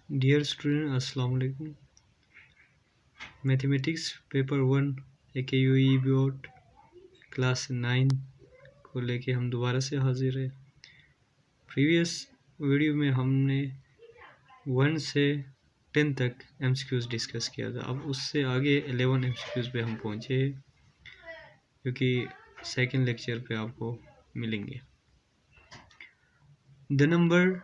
Dear student अस्सलाम वालेकुम। Mathematics paper 1 AKUE board class 9 को लेके हम दोबारा से हाजिर है। प्रीवियस वीडियो में हमने 1 से 10 तक MCQs डिस्कस किया था। अब उससे आगे 11 MCQs पे हम पहुँचे हैं, क्योंकि सेकंड लेक्चर पे आपको मिलेंगे। द नंबर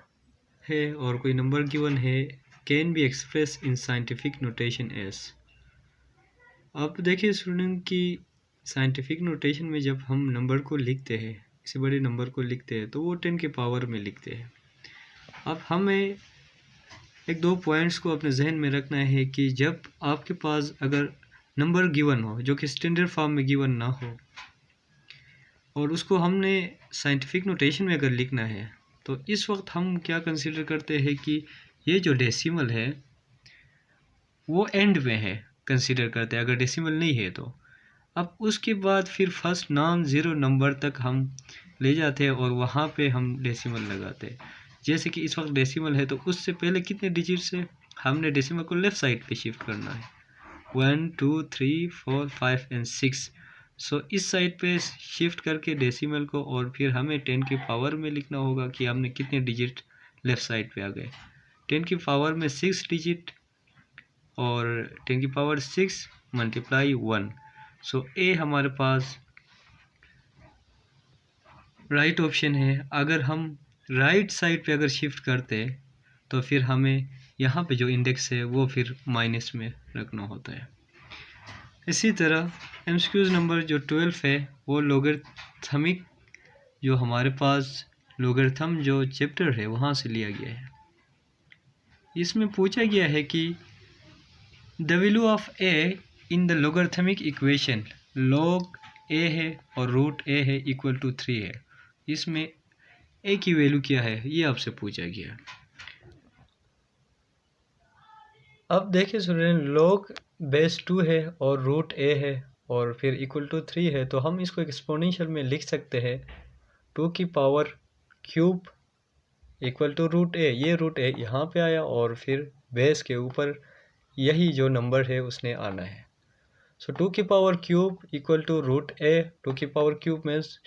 है और कोई नंबर गिवन है, can be express in scientific notation S. अब देखिए स्टूडेंट कि साइंटिफिक नोटेशन में जब हम नंबर को लिखते हैं, किसी बड़े नंबर को लिखते हैं, तो वो 10 के पावर में लिखते हैं। अब हमें एक दो पॉइंट्स को अपने जहन में रखना है कि जब आपके पास अगर नंबर गिवन हो जो कि स्टैंडर्ड फॉर्म में गिवन ना हो और उसको हमने साइंटिफिक नोटेशन में अगर लिखना है, तो इस वक्त हम क्या कंसीडर करते हैं कि ये जो डेसिमल है वो एंड में है, कंसीडर करते हैं अगर डेसिमल नहीं है तो। अब उसके बाद फिर फर्स्ट नॉन ज़ीरो नंबर तक हम ले जाते हैं और वहाँ पे हम डेसिमल लगाते हैं। जैसे कि इस वक्त डेसिमल है तो उससे पहले कितने डिजिट्स है, हमने डेसिमल को लेफ़्ट साइड पे शिफ्ट करना है। 1 2 3 4 5 एंड 6। सो इस साइड पे शिफ्ट करके डेसिमल को, और फिर हमें 10 की पावर में लिखना होगा कि हमने कितने डिजिट लेफ़्ट साइड पे आ गए। 10 की पावर में 6 डिजिट और 10 की पावर 6 मल्टीप्लाई 1। सो ए हमारे पास राइट ऑप्शन है। अगर हम राइट साइड पे अगर शिफ्ट करते तो फिर हमें यहाँ पे जो इंडेक्स है वो फिर माइनस में रखना होता है। इसी तरह MCQs नंबर जो 12 है वो लोगरिथमिक, जो हमारे पास लोगरिथम जो चैप्टर है वहाँ से लिया गया है। इसमें पूछा गया है कि the value of A in the logarithmic equation, log A है और रूट ए है इक्वल टू 3 है। इसमें ए की वैल्यू क्या है ये आपसे पूछा गया। अब देखिए स्टूडेंट, लॉग बेस 2 है और रूट ए है और फिर इक्वल टू 3 है, तो हम इसको एक्सपोनेंशियल में लिख सकते हैं 2 की power cube equal to root A. ये रूट ए यहाँ पे आया और फिर बेस के ऊपर यही जो नंबर है उसने आना है। सो 2 की power cube equal to root A. 2 की पावर क्यूब मीन्स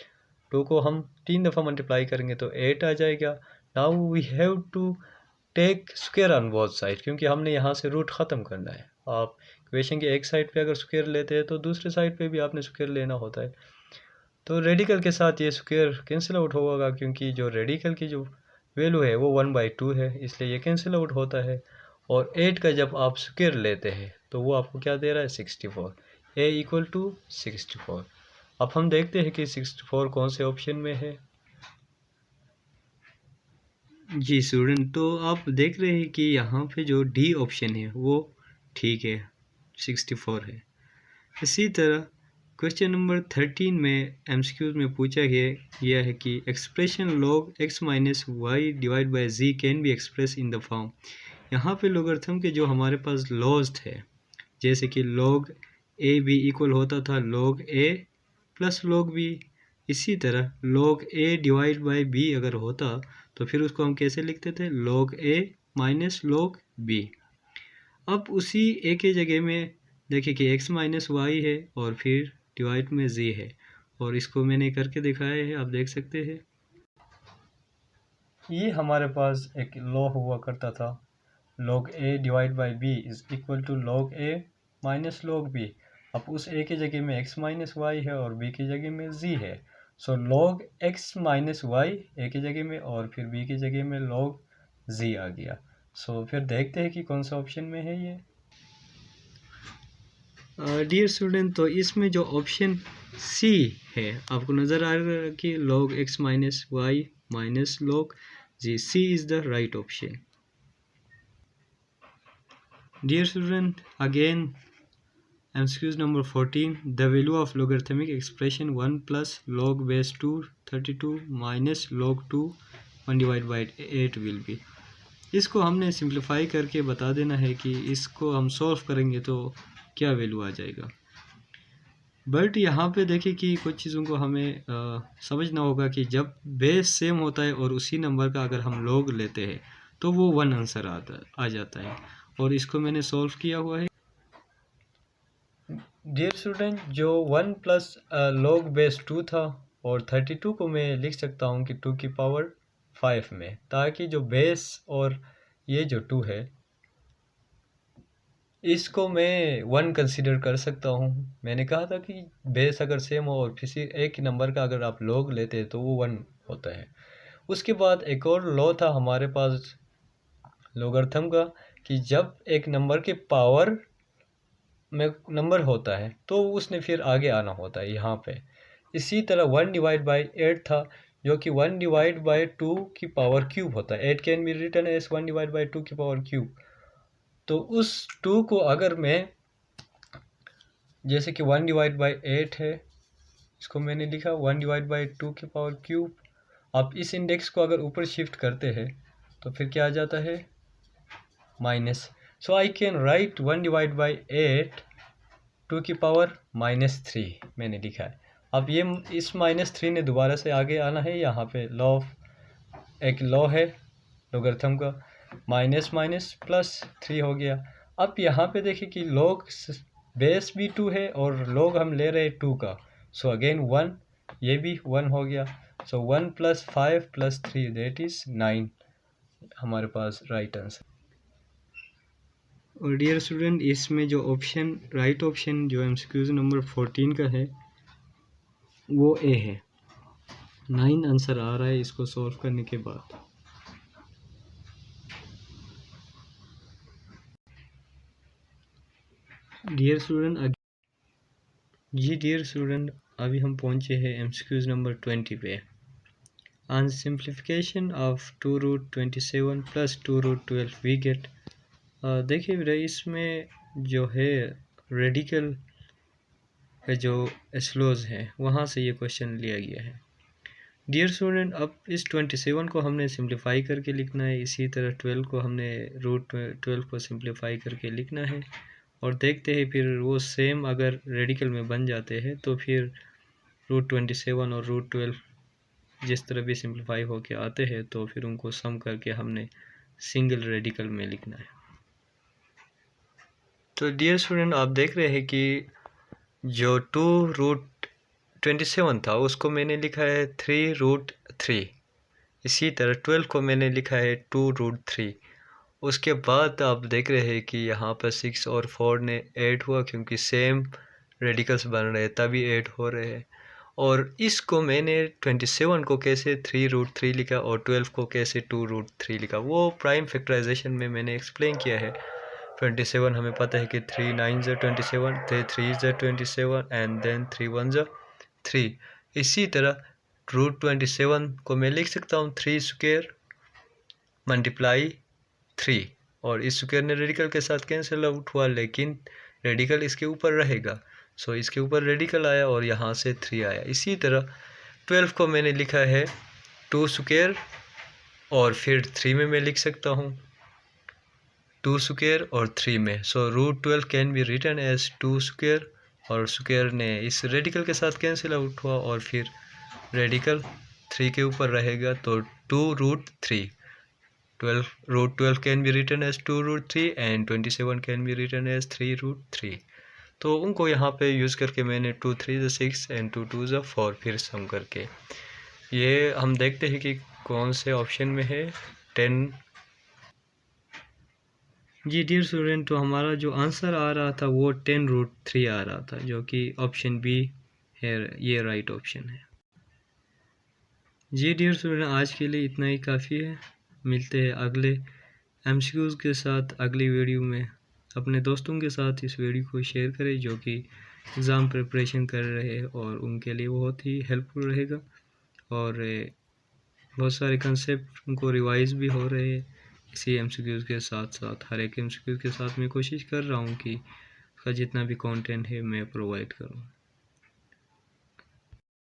2 को हम 3 दफ़ा मल्टीप्लाई करेंगे तो 8 आ जाएगा। Now we have to take square on both side, क्योंकि हमने यहाँ से रूट ख़त्म करना है। आप इक्वेशन के एक साइड पे अगर स्क्वायर लेते हैं तो दूसरे साइड पे भी आपने स्क्वायर लेना होता है। तो रेडिकल के साथ ये स्क्वायर कैंसिल आउट होगा, क्योंकि जो रेडिकल की जो वैल्यू है वो 1/2 है, इसलिए ये कैंसिल आउट होता है। और 8 का जब आप स्क्वायर लेते हैं तो वो आपको क्या दे रहा है, 64। ए इक्वल टू 64। अब हम देखते हैं कि 64 कौन से ऑप्शन में है। जी स्टूडेंट, तो आप देख रहे हैं कि यहाँ पे जो डी ऑप्शन है वो ठीक है, 64 है। इसी तरह क्वेश्चन नंबर 13 में MCQs में पूछा गया है कि expression log x minus Y divide by z can be express in the form. यहाँ पे लोगरिथम के जो हमारे पास लॉज थे, जैसे कि log a b इक्वल होता था log a plus log b। इसी तरह log a divide by b अगर होता तो फिर उसको हम कैसे लिखते थे, log a minus log b। अब उसी a के जगह में देखिए कि x माइनस वाई है और फिर डिवाइड में z है, और इसको मैंने करके दिखाया है, आप देख सकते हैं। ये हमारे पास एक लॉ हुआ करता था, log a divide by b is equal to log a minus log b। अब उस a की जगह में x माइनस वाई है और b की जगह में z है। So log x minus Y a की जगह में और फिर b की जगह में log z आ गया। सो फिर देखते हैं कि कौन सा ऑप्शन में है ये। डियर स्टूडेंट, तो इसमें जो ऑप्शन सी है आपको नज़र आ रहा है कि log x minus Y minus log z, C is the right option. Dear student, again MCQs number 14, the value of logarithmic expression 1 plus log base 2 32 minus log 2 1 divided by 8 will be। इसको हमने simplify करके बता देना है कि इसको हम solve करेंगे तो क्या वैल्यू आ जाएगा। बट यहाँ पे देखिए कि कुछ चीज़ों को हमें समझना होगा कि जब बेस सेम होता है और उसी नंबर का अगर हम लॉग लेते हैं तो वो 1 आंसर आ जाता है। और इसको मैंने सॉल्व किया हुआ है। डियर स्टूडेंट, जो 1 प्लस log बेस 2 था और 32 को मैं लिख सकता हूँ कि 2 की पावर 5 में, ताकि जो बेस और ये जो 2 है इसको मैं 1 कंसीडर कर सकता हूँ। मैंने कहा था कि बेस अगर सेम हो और किसी एक नंबर का अगर आप log लेते हैं तो वो 1 होता है। उसके बाद एक और लॉ था हमारे पास लॉगरिथम का, कि जब एक नंबर के पावर में नंबर होता है तो उसने फिर आगे आना होता है यहाँ पे। इसी तरह 1 डिवाइड बाई 8 था, जो कि 1 डिवाइड बाई 2 की पावर क्यूब होता है। 8 can be written as 1 divide by 2 की पावर क्यूब। तो उस 2 को अगर मैं, जैसे कि 1 डिवाइड बाई 8 है, इसको मैंने लिखा 1 डिवाइड बाई 2 की पावर क्यूब। आप इस इंडेक्स को अगर ऊपर शिफ्ट करते हैं तो फिर क्या आ जाता है, minus. So I can write 1 divide by 8 2 की पावर -3 मैंने लिखा है। अब ये इस -3 ने दोबारा से आगे आना है। यहाँ पे एक लॉ है लॉगरिथम का, माइनस माइनस प्लस 3 हो गया। अब यहाँ पे देखिए कि log बेस भी 2 है और log हम ले रहे हैं 2 का, सो अगेन 1, ये भी 1 हो गया। सो 1 + 5 + 3 दैट इज़ 9 हमारे पास राइट आंसर। और डियर स्टूडेंट, इसमें जो ऑप्शन राइट ऑप्शन जो एमसीक्यूज नंबर 14 का है वो ए है। 9 आंसर आ रहा है इसको सॉल्व करने के बाद। डियर स्टूडेंट, अभी हम पहुंचे हैं एमसीक्यूज नंबर 20 पे। On simplification of 2√27 + 2√12 we get. देखिए बेटा, इसमें जो है रेडिकल का जो एस्लोज है वहाँ से ये क्वेश्चन लिया गया है। डियर स्टूडेंट, अब इस 27 को हमने सिंप्लीफाई करके लिखना है, इसी तरह 12 को हमने √12 को सिंप्लीफाई करके लिखना है। और देखते हैं फिर वो सेम अगर रेडिकल में बन जाते हैं तो फिर √27 और √12 जिस तरह भी सिंप्लीफाई होके आते हैं तो फिर उनको सम करके हमने सिंगल रेडिकल में लिखना है। तो डियर स्टूडेंट, आप देख रहे हैं कि जो 2√27 था उसको मैंने लिखा है 3√3। इसी तरह 12 को मैंने लिखा है 2√3। उसके बाद आप देख रहे हैं कि यहाँ पर 6 और 4 ने ऐड हुआ, क्योंकि सेम रेडिकल्स बन रहे हैं तभी ऐड हो रहे हैं। और इसको मैंने 27 को कैसे 3√3 लिखा और 12 को कैसे 2√3 लिखा, वो प्राइम फैक्टराइजेशन में मैंने एक्सप्लेन किया है। 27 हमें पता है कि 3 9 27, 3 27 एंड देन 3 1 3। इसी तरह √27 को मैं लिख सकता हूँ 3 स्क्वायर मल्टीप्लाई 3, और इस स्क्वायर ने रेडिकल के साथ कैंसिल आउट हुआ, लेकिन रेडिकल इसके ऊपर रहेगा। सो इसके ऊपर रेडिकल आया और यहाँ से 3 आया। इसी तरह 12 को मैंने लिखा है 2 स्क्वायर और फिर 3 में मैं लिख सकता हूँ 2 स्क्वायर और 3 में। So √12 can be written as 2 square, और स्क्वायर ने इस रेडिकल के साथ कैंसिल आउट हुआ और फिर रेडिकल 3 के ऊपर रहेगा, तो 2√3। √12 can be written as 2√3 and 27 can be written as 3√3। तो उनको यहाँ पे यूज़ करके मैंने 2 3 6 and 2 2 4 फिर सम करके ये हम देखते हैं कि कौन से ऑप्शन में है 10। जी डियर स्टूडेंट, तो हमारा जो आंसर आ रहा था वो 10√3 आ रहा था, जो कि ऑप्शन बी है, ये राइट ऑप्शन है। जी डियर स्टूडेंट, आज के लिए इतना ही काफ़ी है। मिलते हैं अगले एमसीक्यूज़ के साथ अगली वीडियो में। अपने दोस्तों के साथ इस वीडियो को शेयर करें जो कि एग्ज़ाम प्रिपरेशन कर रहे हैं, और उनके लिए बहुत ही हेल्पफुल रहेगा। और बहुत सारे कंसेप्ट उनको रिवाइज भी हो रहे हैं इसी एमसीक्यूज़ के साथ साथ। हर एक एमसीक्यू के साथ मैं कोशिश कर रहा हूँ कि उसका जितना भी कंटेंट है मैं प्रोवाइड करूँ।